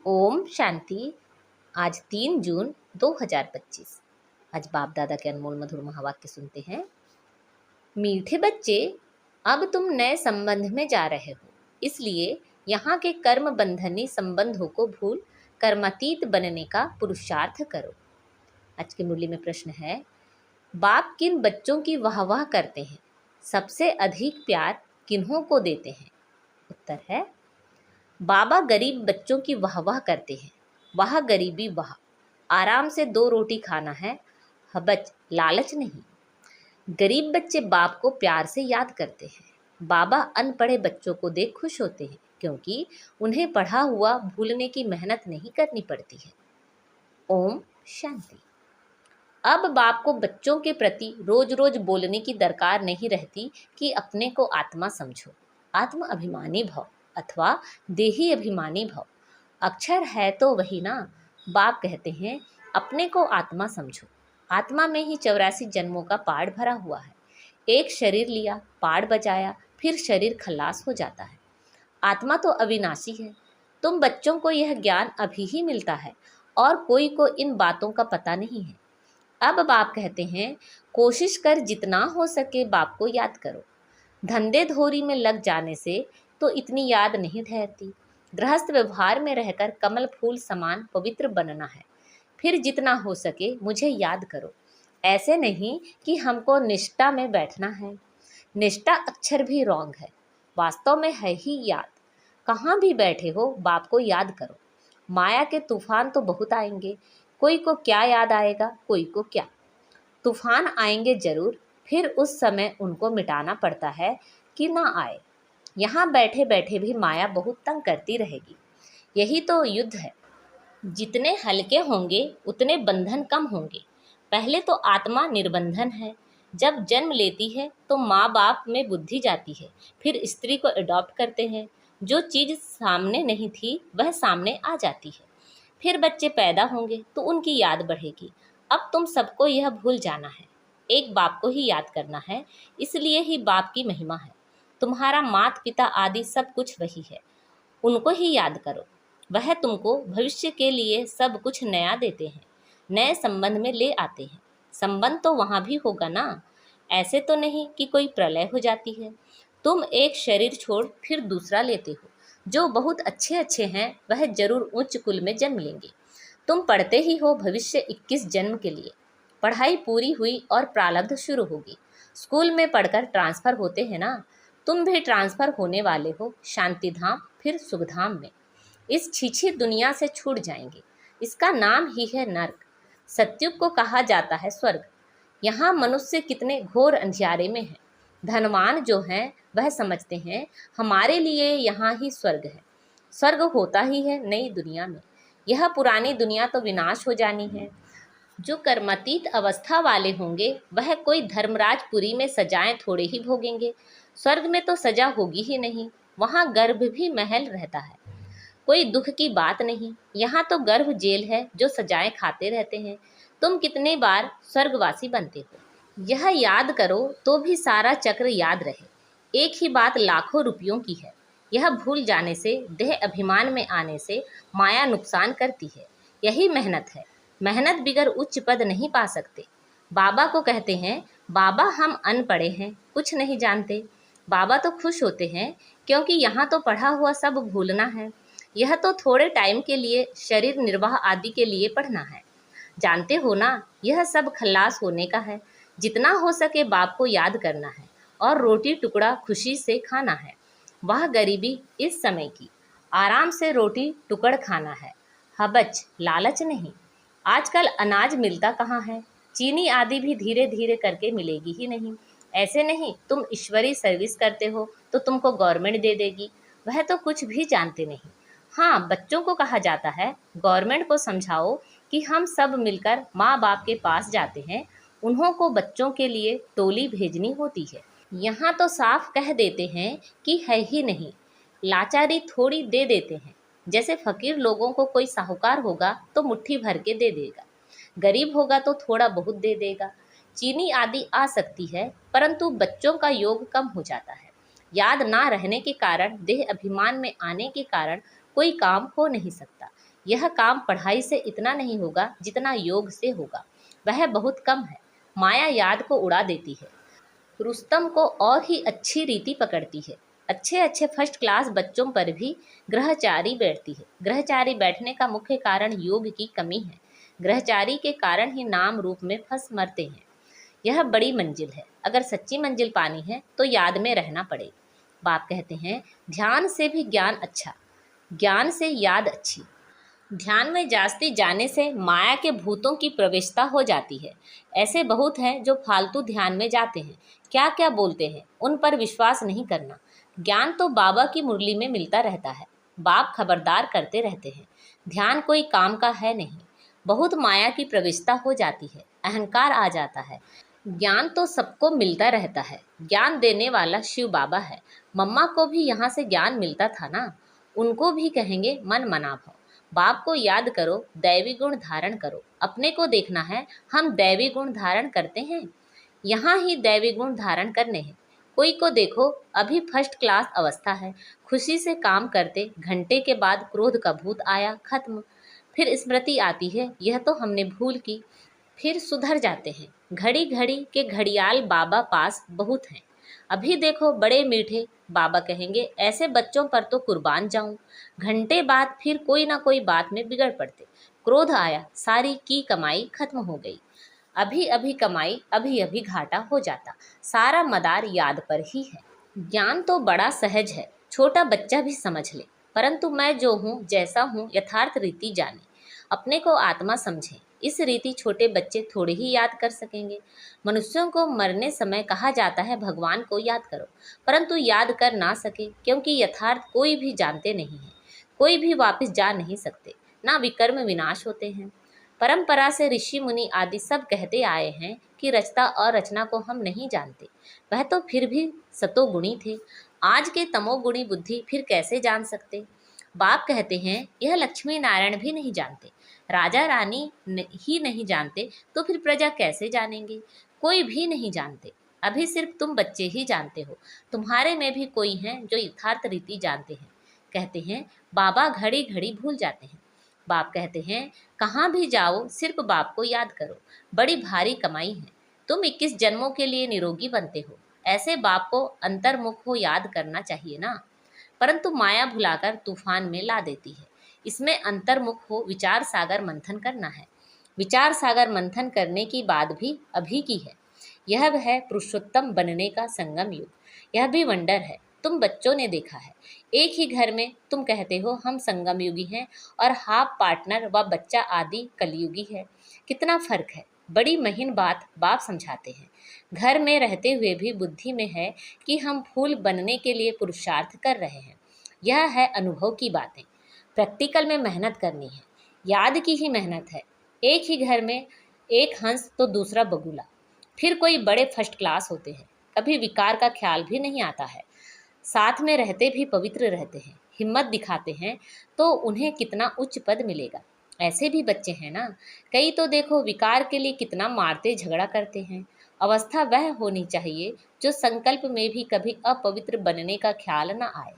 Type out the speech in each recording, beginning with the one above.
ओम शांति। आज 3 जून 2025। आज बाप दादा के अनमोल मधुर महावाक्य सुनते हैं। मीठे बच्चे, अब तुम नए संबंध में जा रहे हो, इसलिए यहाँ के कर्म बंधनी संबंधों को भूल कर्मातीत बनने का पुरुषार्थ करो। आज की मुरली में प्रश्न है, बाप किन बच्चों की वाह करते हैं? सबसे अधिक प्यार किन्हों को देते हैं? उत्तर है, बाबा गरीब बच्चों की वाह करते हैं। वाह गरीबी वाह, आराम से 2 रोटी खाना है, हबच लालच नहीं। गरीब बच्चे बाप को प्यार से याद करते हैं। बाबा अनपढ़े बच्चों को देख खुश होते हैं, क्योंकि उन्हें पढ़ा हुआ भूलने की मेहनत नहीं करनी पड़ती है। ओम शांति। अब बाप को बच्चों के प्रति रोज रोज बोलने की दरकार नहीं रहती कि अपने को आत्मा समझो। आत्म अभिमानी भव अथवा देही अभिमानी भव, अक्षर है तो वही ना। बाप कहते हैं, अपने को आत्मा समझो। आत्मा में ही 84 जन्मों का पाठ भरा हुआ है। एक शरीर लिया, पाठ बजाया, फिर शरीर खलास हो जाता है। आत्मा तो अविनाशी है। तुम बच्चों को यह ज्ञान अभी ही मिलता है और कोई को इन बातों का पता नहीं है। अब बाप कहते हैं, कोशिश कर जितना हो सके बाप को याद करो। धंधे धोरी में लग जाने से तो इतनी याद नहीं ठहरती। गृहस्थ व्यवहार में रहकर कमल फूल समान पवित्र बनना है। फिर जितना हो सके मुझे याद करो। ऐसे नहीं कि हमको निष्ठा में बैठना है। निष्ठा अक्षर भी रॉन्ग है, वास्तव में है ही याद। कहाँ भी बैठे हो बाप को याद करो। माया के तूफान तो बहुत आएंगे, कोई को क्या याद आएगा, कोई को क्या। तूफान आएंगे जरूर, फिर उस समय उनको मिटाना पड़ता है कि ना आए। यहाँ बैठे बैठे भी माया बहुत तंग करती रहेगी। यही तो युद्ध है। जितने हल्के होंगे उतने बंधन कम होंगे। पहले तो आत्मा निर्बंधन है। जब जन्म लेती है तो माँ बाप में बुद्धि जाती है, फिर स्त्री को अडॉप्ट करते हैं। जो चीज़ सामने नहीं थी वह सामने आ जाती है। फिर बच्चे पैदा होंगे तो उनकी याद बढ़ेगी। अब तुम सबको यह भूल जाना है, एक बाप को ही याद करना है। इसलिए ही बाप की महिमा है। तुम्हारा माता पिता आदि सब कुछ वही है, उनको ही याद करो। वह तुमको भविष्य के लिए सब कुछ नया देते हैं, नए संबंध में ले आते हैं। संबंध तो वहाँ भी होगा ना। ऐसे तो नहीं कि कोई प्रलय हो जाती है। तुम एक शरीर छोड़ फिर दूसरा लेते हो। जो बहुत अच्छे अच्छे हैं वह जरूर उच्च कुल में जन्म लेंगे। तुम पढ़ते ही हो भविष्य 21 जन्म के लिए। पढ़ाई पूरी हुई और प्रारब्ध शुरू होगी। स्कूल में पढ़कर ट्रांसफ़र होते हैं ना, तुम भी ट्रांसफ़र होने वाले हो शांति धाम, फिर सुख धाम में। इस छीछी दुनिया से छूट जाएंगे। इसका नाम ही है नर्क। सत्युग को कहा जाता है स्वर्ग। यहाँ मनुष्य कितने घोर अंधियारे में है। धनवान जो हैं वह समझते हैं हमारे लिए यहाँ ही स्वर्ग है। स्वर्ग होता ही है नई दुनिया में। यह पुरानी दुनिया तो विनाश हो जानी है। जो कर्मातीत अवस्था वाले होंगे वह कोई धर्मराजपुरी में सजाएं थोड़े ही भोगेंगे। स्वर्ग में तो सजा होगी ही नहीं, वहाँ गर्भ भी महल रहता है। कोई दुख की बात नहीं। यहाँ तो गर्भ जेल है जो सजाएं खाते रहते हैं। तुम कितने बार स्वर्गवासी बनते हो, यह याद करो तो भी सारा चक्र याद रहे। एक ही बात लाखों रुपयों की है। यह भूल जाने से, देह अभिमान में आने से माया नुकसान करती है। यही मेहनत है। मेहनत बिगर उच्च पद नहीं पा सकते। बाबा को कहते हैं, बाबा हम अनपढ़े हैं, कुछ नहीं जानते। बाबा तो खुश होते हैं, क्योंकि यहाँ तो पढ़ा हुआ सब भूलना है। यह तो थोड़े टाइम के लिए शरीर निर्वाह आदि के लिए पढ़ना है। जानते हो ना, यह सब खल्लास होने का है। जितना हो सके बाप को याद करना है और रोटी टुकड़ा खुशी से खाना है। वह गरीबी इस समय की, आराम से रोटी टुकड़ खाना है, हबच लालच नहीं। आजकल अनाज मिलता कहाँ है। चीनी आदि भी धीरे धीरे करके मिलेगी ही नहीं। ऐसे नहीं तुम ईश्वरीय सर्विस करते हो तो तुमको गवर्नमेंट दे देगी। वह तो कुछ भी जानते नहीं। हाँ, बच्चों को कहा जाता है, गवर्नमेंट को समझाओ कि हम सब मिलकर माँ बाप के पास जाते हैं, उन्हों को बच्चों के लिए टोली भेजनी होती है। यहाँ तो साफ कह देते हैं कि है ही नहीं। लाचारी थोड़ी दे देते हैं। जैसे फकीर लोगों को कोई साहूकार होगा तो मुट्ठी भर के दे देगा, गरीब होगा तो थोड़ा बहुत दे देगा। चीनी आदि आ सकती है, परंतु बच्चों का योग कम हो जाता है। याद ना रहने के कारण, देह अभिमान में आने के कारण कोई काम हो नहीं सकता। यह काम पढ़ाई से इतना नहीं होगा जितना योग से होगा, वह बहुत कम है। माया याद को उड़ा देती है, रुस्तम को और ही अच्छी रीति पकड़ती है। अच्छे अच्छे फर्स्ट क्लास बच्चों पर भी ग्रहचारी बैठती है। ग्रहचारी बैठने का मुख्य कारण योग की कमी है। ग्रहचारी के कारण ही नाम रूप में फंस मरते हैं। यह बड़ी मंजिल है, अगर सच्ची मंजिल पानी है तो याद में रहना पड़े। बाप कहते हैं, ध्यान से भी ज्ञान अच्छा, ज्ञान से याद अच्छी। ध्यान में जास्ती जाने से माया के भूतों की प्रवेशता हो जाती है। ऐसे बहुत हैं जो फालतू ध्यान में जाते हैं, क्या क्या बोलते हैं, उन पर विश्वास नहीं करना। ज्ञान तो बाबा की मुरली में मिलता रहता है, बाप खबरदार करते रहते हैं। ध्यान कोई काम का है नहीं, बहुत माया की प्रवेशता हो जाती है, अहंकार आ जाता है। ज्ञान तो सबको मिलता रहता है, ज्ञान देने वाला शिव बाबा है। मम्मा को भी यहाँ से ज्ञान मिलता था ना, उनको भी कहेंगे मन मना भाव। बाप को याद करो, दैवी गुण धारण करो। अपने को देखना है, हम दैवी गुण धारण करते हैं, यहाँ ही दैवी गुण धारण करने हैं। कोई को देखो, अभी फर्स्ट क्लास अवस्था है, खुशी से काम करते, घंटे के बाद क्रोध का भूत आया, खत्म। फिर स्मृति आती है, यह तो हमने भूल की, फिर सुधर जाते हैं। घड़ी घड़ी के घड़ियाल बाबा पास बहुत हैं। अभी देखो बड़े मीठे, बाबा कहेंगे ऐसे बच्चों पर तो कुर्बान जाऊं। घंटे बाद फिर कोई ना कोई बात में बिगड़ पड़ते, क्रोध आया, सारी की कमाई खत्म हो गई। अभी अभी कमाई, अभी अभी घाटा हो जाता, सारा मदार याद पर ही है। ज्ञान तो बड़ा सहज है, छोटा बच्चा भी समझ ले, परंतु मैं जो हूँ जैसा हूँ यथार्थ रीति जाने, अपने को आत्मा समझे। इस रीति छोटे बच्चे थोड़े ही याद कर सकेंगे। मनुष्यों को मरने समय कहा जाता है भगवान को याद करो, परंतु याद कर ना सके, क्योंकि यथार्थ कोई भी जानते नहीं है। कोई भी वापस जा नहीं सकते, ना विकर्म विनाश होते हैं। परंपरा से ऋषि मुनि आदि सब कहते आए हैं कि रचता और रचना को हम नहीं जानते, वह तो फिर भी सतोगुणी थे। आज के तमोगुणी बुद्धि फिर कैसे जान सकते। बाप कहते हैं, यह लक्ष्मी नारायण भी नहीं जानते, राजा रानी ही नहीं जानते, तो फिर प्रजा कैसे जानेंगे। कोई भी नहीं जानते, अभी सिर्फ तुम बच्चे ही जानते हो। तुम्हारे में भी कोई हैं जो यथार्थ रीति जानते हैं। कहते हैं बाबा घड़ी घड़ी भूल जाते हैं। बाप कहते हैं, कहाँ भी जाओ सिर्फ बाप को याद करो, बड़ी भारी कमाई है। तुम 21 जन्मों के लिए निरोगी बनते हो, ऐसे बाप को अंतर्मुख हो याद करना चाहिए ना। परंतु माया भुलाकर तूफान में ला देती है। इसमें अंतर्मुख हो विचार सागर मंथन करना है। विचार सागर मंथन करने की बात भी अभी की है। यह है पुरुषोत्तम बनने का संगम युग। यह भी वंडर है, तुम बच्चों ने देखा है। एक ही घर में तुम कहते हो हम संगम युगी हैं, और हाफ पार्टनर व बच्चा आदि कलयुगी है। कितना फर्क है, बड़ी महीन बात बाप समझाते हैं। घर में रहते हुए भी बुद्धि में है कि हम फूल बनने के लिए पुरुषार्थ कर रहे हैं। यह है अनुभव की बातें, प्रैक्टिकल में मेहनत करनी है, याद की ही मेहनत है। एक ही घर में एक हंस तो दूसरा बगुला, फिर कोई बड़े फर्स्ट क्लास होते हैं, कभी विकार का ख्याल भी नहीं आता है। साथ में रहते भी पवित्र रहते हैं, हिम्मत दिखाते हैं, तो उन्हें कितना उच्च पद मिलेगा। ऐसे भी बच्चे हैं ना, कई तो देखो विकार के लिए कितना मारते झगड़ा करते हैं। अवस्था वह होनी चाहिए जो संकल्प में भी कभी अपवित्र बनने का ख्याल न आए।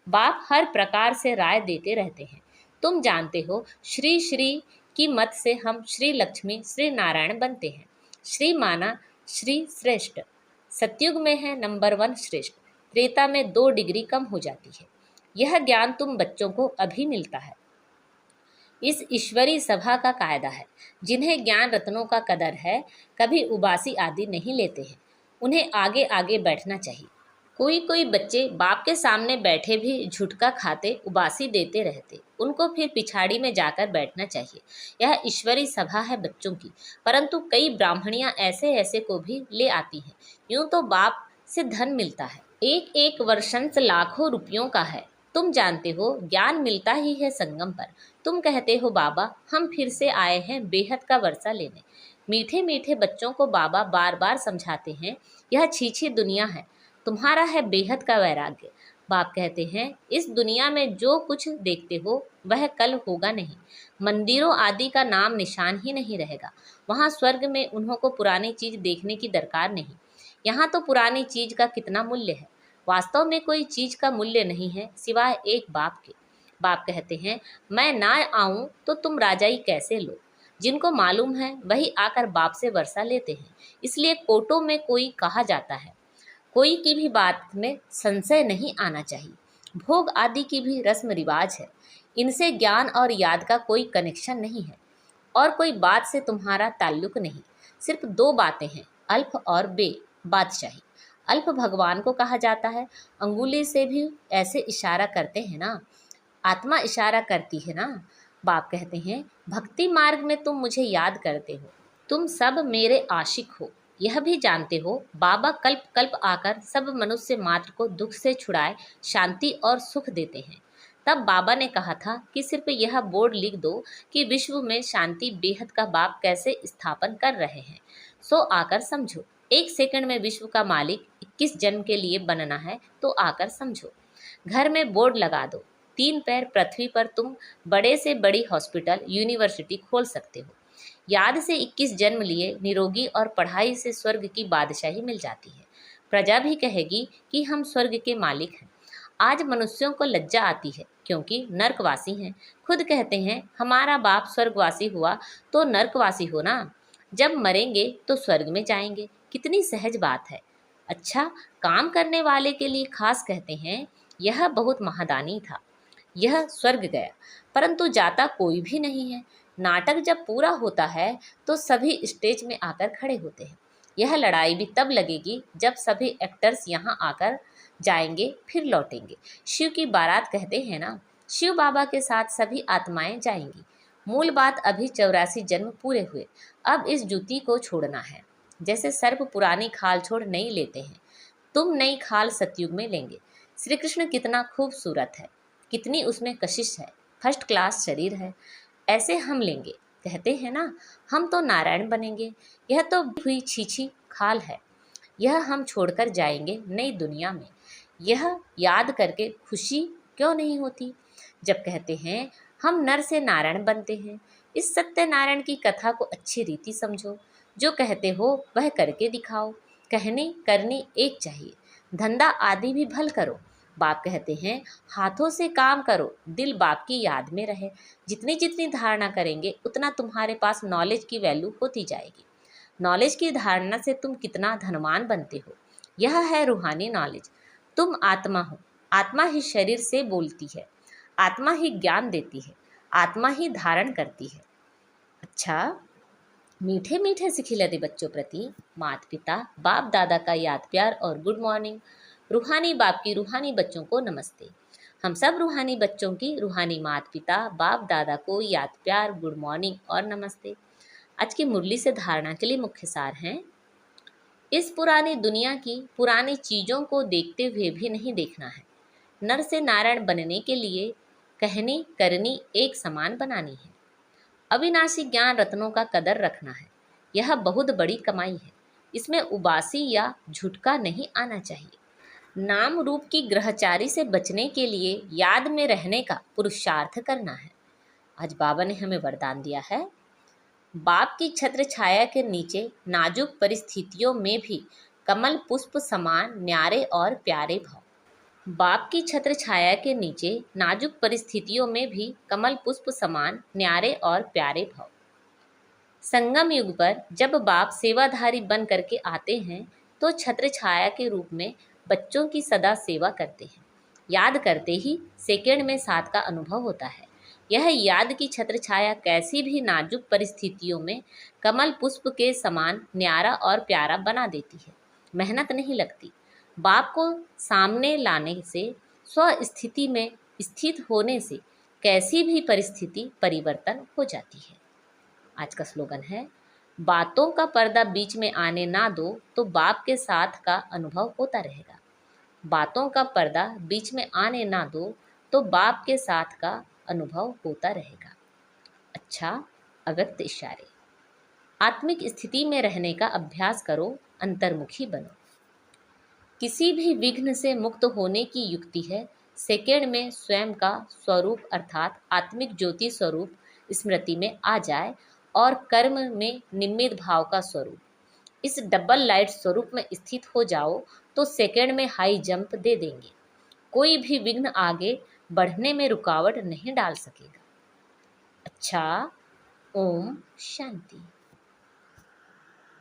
बाप हर प्रकार से राय देते रहते हैं। तुम जानते हो, श्री श्री की मत से हम श्री लक्ष्मी श्री नारायण बनते हैं। श्री माना श्री श्रेष्ठ, सतयुग में है नंबर 1 श्रेष्ठ, त्रेता में 2 डिग्री कम हो जाती है। यह ज्ञान तुम बच्चों को अभी मिलता है। इस ईश्वरी सभा का कायदा है, जिन्हें ज्ञान रत्नों का कदर है, कभी उबासी आदि नहीं लेते हैं, उन्हें आगे आगे बैठना चाहिए। कोई कोई बच्चे बाप के सामने बैठे भी झुटका खाते, उबासी देते रहते, उनको फिर पिछाड़ी में जाकर बैठना चाहिए। यह ईश्वरी सभा है बच्चों की, परंतु कई ब्राह्मणियां ऐसे ऐसे को भी ले आती हैं। यूं तो बाप से धन मिलता है, एक एक वर्षंस लाखों रुपयों का है। तुम जानते हो ज्ञान मिलता ही है संगम पर। तुम कहते हो बाबा हम फिर से आए हैं बेहद का वर्षा लेने। मीठे मीठे बच्चों को बाबा बार बार समझाते हैं, यह छीछी दुनिया है, तुम्हारा है बेहद का वैराग्य। बाप कहते हैं, इस दुनिया में जो कुछ देखते हो वह कल होगा नहीं। मंदिरों आदि का नाम निशान ही नहीं रहेगा। वहाँ स्वर्ग में उन्हों को पुरानी चीज देखने की दरकार नहीं। यहाँ तो पुरानी चीज का कितना मूल्य है। वास्तव में कोई चीज का मूल्य नहीं है सिवाय एक बाप के। बाप कहते हैं, मैं ना आऊं तो तुम राजाई कैसे लो। जिनको मालूम है वही आकर बाप से वर्षा लेते हैं। इसलिए कोटों में कोई कहा जाता है, कोई की भी बात में संशय नहीं आना चाहिए। भोग आदि की भी रस्म रिवाज है, इनसे ज्ञान और याद का कोई कनेक्शन नहीं है और कोई बात से तुम्हारा ताल्लुक नहीं। सिर्फ दो बातें हैं, अल्प और बे बादशाही। अल्प भगवान को कहा जाता है, अंगुली से भी ऐसे इशारा करते हैं ना, आत्मा इशारा करती है ना। बाप कहते हैं, भक्ति मार्ग में तुम मुझे याद करते हो, तुम सब मेरे आशिक हो, यह भी जानते हो। बाबा कल्प कल्प आकर सब मनुष्य मात्र को दुख से छुड़ाए शांति और सुख देते हैं। तब बाबा ने कहा था कि सिर्फ यह बोर्ड लिख दो कि विश्व में शांति बेहद का बाप कैसे स्थापन कर रहे हैं, सो आकर समझो। एक सेकंड में विश्व का मालिक 21 जन्म के लिए बनना है तो आकर समझो। घर में बोर्ड लगा दो, 3 पैर पृथ्वी पर तुम बड़े से बड़ी हॉस्पिटल यूनिवर्सिटी खोल सकते हो। याद से 21 जन्म लिए निरोगी और पढ़ाई से स्वर्ग की बादशाही मिल जाती है। प्रजा भी कहेगी कि हम स्वर्ग के मालिक हैं। आज मनुष्यों को लज्जा आती है क्योंकि नर्कवासी हैं। खुद कहते हैं, हमारा बाप स्वर्गवासी हुआ तो नर्कवासी हो ना, जब मरेंगे तो स्वर्ग में जाएंगे। कितनी सहज बात है। अच्छा, काम करने वाले के लिए खास कहते हैं, यह बहुत महादानी था, यह स्वर्ग गया, परंतु जाता कोई भी नहीं है। नाटक जब पूरा होता है तो सभी स्टेज में आकर खड़े होते हैं। यह लड़ाई भी तब लगेगी जब सभी एक्टर्स यहाँ आकर जाएंगे फिर लौटेंगे। शिव की बारात कहते हैं ना, शिव बाबा के साथ सभी आत्माएं जाएंगी। मूल बात, अभी 84 जन्म पूरे हुए, अब इस जूती को छोड़ना है। जैसे सर्प पुरानी खाल छोड़ नई लेते हैं, तुम नई खाल सतयुग में लेंगे। श्री कृष्ण कितना खूबसूरत है, कितनी उसमें कशिश है, फर्स्ट क्लास शरीर है, ऐसे हम लेंगे। कहते हैं ना, हम तो नारायण बनेंगे, यह तो हुई छीछी खाल है, यह हम छोड़कर जाएंगे नई दुनिया में। यह याद करके खुशी क्यों नहीं होती जब कहते हैं हम नर से नारायण बनते हैं। इस सत्यनारायण की कथा को अच्छी रीति समझो, जो कहते हो वह करके दिखाओ। कहनी करनी एक चाहिए, धंधा आदि भी भल करो। बाप कहते हैं, हाथों से काम करो, दिल बाप की याद में रहे। जितनी जितनी धारणा करेंगे उतना तुम्हारे पास नॉलेज की वैल्यू होती जाएगी। नॉलेज की धारणा से तुम कितना धनवान बनते हो, यह है रूहानी नॉलेज। तुम आत्मा हो, आत्मा ही शरीर से बोलती है, आत्मा ही ज्ञान देती है, आत्मा ही धारण करती है। अच्छा, मीठे मीठे सिखिलते बच्चों प्रति माता पिता बाप दादा का याद प्यार और गुड मॉर्निंग। रूहानी बाप की रूहानी बच्चों को नमस्ते। हम सब रूहानी बच्चों की रूहानी माता पिता बाप दादा को याद प्यार, गुड मॉर्निंग और नमस्ते। आज की मुरली से धारणा के लिए मुख्य सार हैं, इस पुरानी दुनिया की पुरानी चीज़ों को देखते हुए भी नहीं देखना है। नर से नारायण बनने के लिए कहनी करनी एक समान बनानी है। अविनाशी ज्ञान रत्नों का कदर रखना है, यह बहुत बड़ी कमाई है। इसमें उबासी या झुटका नहीं आना चाहिए। नाम रूप की ग्रहचारी से बचने के लिए याद में रहने का पुरुषार्थ करना है। आज बाबा ने हमें वरदान दिया है, बाप की छत्र छाया के नीचे नाजुक परिस्थितियों में भी कमल पुष्प समान न्यारे और प्यारे भाव। बाप की छत्र छाया के नीचे नाजुक परिस्थितियों में भी कमल पुष्प समान न्यारे और प्यारे भाव। संगम युग पर जब बाप सेवाधारी बन करके आते हैं तो छत्र छाया के रूप में बच्चों की सदा सेवा करते हैं। याद करते ही सेकंड में साथ का अनुभव होता है। यह याद की छत्र छाया कैसी भी नाजुक परिस्थितियों में कमल पुष्प के समान न्यारा और प्यारा बना देती है। मेहनत नहीं लगती। बाप को सामने लाने से, स्व स्थिति में स्थित होने से कैसी भी परिस्थिति परिवर्तन हो जाती है। आज का स्लोगन है, बातों का पर्दा बीच में आने ना दो तो बाप के साथ का अनुभव होता रहेगा। बातों का पर्दा बीच में आने ना दो तो बाप के साथ का अनुभव होता रहेगा। अच्छा, अव्यक्त इशारे। आत्मिक स्थिति में रहने का अभ्यास करो, अंतर्मुखी बनो। किसी भी विघ्न से मुक्त होने की युक्ति है सेकेंड में स्वयं का स्वरूप अर्थात आत्मिक ज्योति स्वरूप स्मृति में आ जाए और कर्म में निमित्त भाव का स्वरूप, इस डबल लाइट स्वरूप में स्थित हो जाओ तो सेकेंड में हाई जंप दे देंगे। कोई भी विघ्न आगे बढ़ने में रुकावट नहीं डाल सकेगा। अच्छा, ओम शांति।